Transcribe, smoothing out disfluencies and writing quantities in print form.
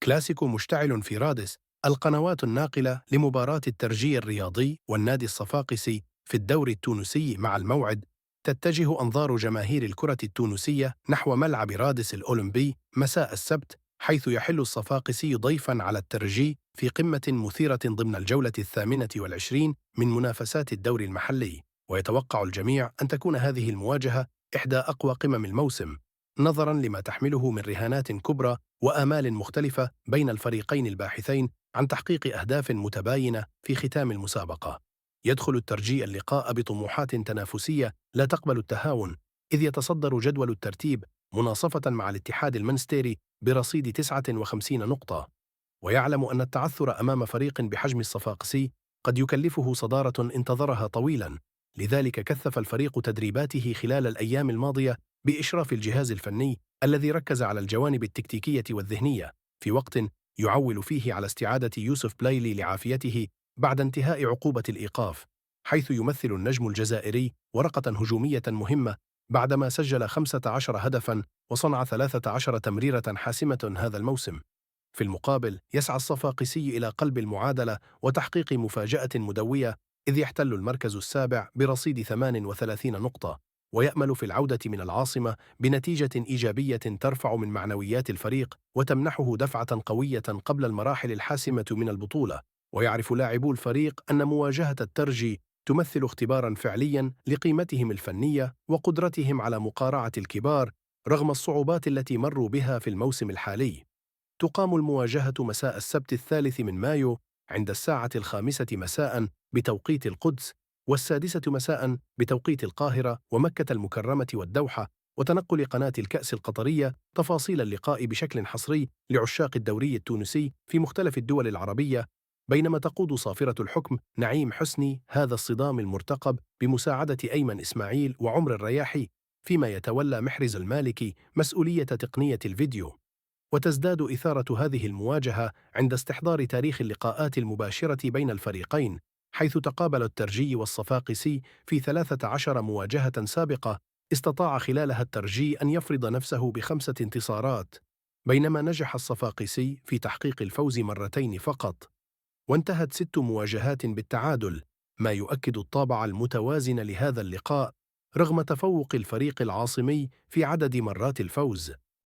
كلاسيكو مشتعل في رادس، القنوات الناقلة لمباراة الترجي الرياضي والنادي الصفاقسي في الدوري التونسي مع الموعد. تتجه أنظار جماهير الكرة التونسية نحو ملعب رادس الأولمبي مساء السبت، حيث يحل الصفاقسي ضيفاً على الترجي في قمة مثيرة ضمن الجولة 28 من منافسات الدوري المحلي. ويتوقع الجميع أن تكون هذه المواجهة إحدى أقوى قمم الموسم، نظراً لما تحمله من رهانات كبرى وآمال مختلفة بين الفريقين الباحثين عن تحقيق أهداف متباينة في ختام المسابقة. يدخل الترجي اللقاء بطموحات تنافسية لا تقبل التهاون، إذ يتصدر جدول الترتيب مناصفة مع الاتحاد المنستيري برصيد 59 نقطة، ويعلم أن التعثر أمام فريق بحجم الصفاقسي قد يكلفه صدارة انتظرها طويلاً. لذلك كثف الفريق تدريباته خلال الأيام الماضية بإشراف الجهاز الفني الذي ركز على الجوانب التكتيكية والذهنية، في وقت يعول فيه على استعادة يوسف بلايلي لعافيته بعد انتهاء عقوبة الإيقاف، حيث يمثل النجم الجزائري ورقة هجومية مهمة بعدما سجل 15 هدفاً وصنع 13 تمريرة حاسمة هذا الموسم. في المقابل يسعى الصفاقسي إلى قلب المعادلة وتحقيق مفاجأة مدوية، إذ يحتل المركز السابع برصيد 38 نقطة، ويأمل في العودة من العاصمة بنتيجة إيجابية ترفع من معنويات الفريق وتمنحه دفعة قوية قبل المراحل الحاسمة من البطولة. ويعرف لاعبو الفريق أن مواجهة الترجي تمثل اختباراً فعلياً لقيمتهم الفنية وقدرتهم على مقارعة الكبار رغم الصعوبات التي مروا بها في الموسم الحالي. تقام المواجهة مساء السبت 3 من مايو عند الساعة 5 مساء بتوقيت القدس، والسادسة مساء بتوقيت القاهرة ومكة المكرمة والدوحة. وتنقل قناة الكأس القطرية تفاصيل اللقاء بشكل حصري لعشاق الدوري التونسي في مختلف الدول العربية، بينما تقود صافرة الحكم نعيم حسني هذا الصدام المرتقب بمساعدة أيمن إسماعيل وعمر الرياحي، فيما يتولى محرز المالكي مسؤولية تقنية الفيديو. وتزداد إثارة هذه المواجهة عند استحضار تاريخ اللقاءات المباشرة بين الفريقين، حيث تقابل الترجي والصفاقسي في 13 مواجهة سابقة استطاع خلالها الترجي أن يفرض نفسه ب5 انتصارات، بينما نجح الصفاقسي في تحقيق الفوز مرتين فقط. وانتهت 6 مواجهات بالتعادل، ما يؤكد الطابع المتوازن لهذا اللقاء رغم تفوق الفريق العاصمي في عدد مرات الفوز.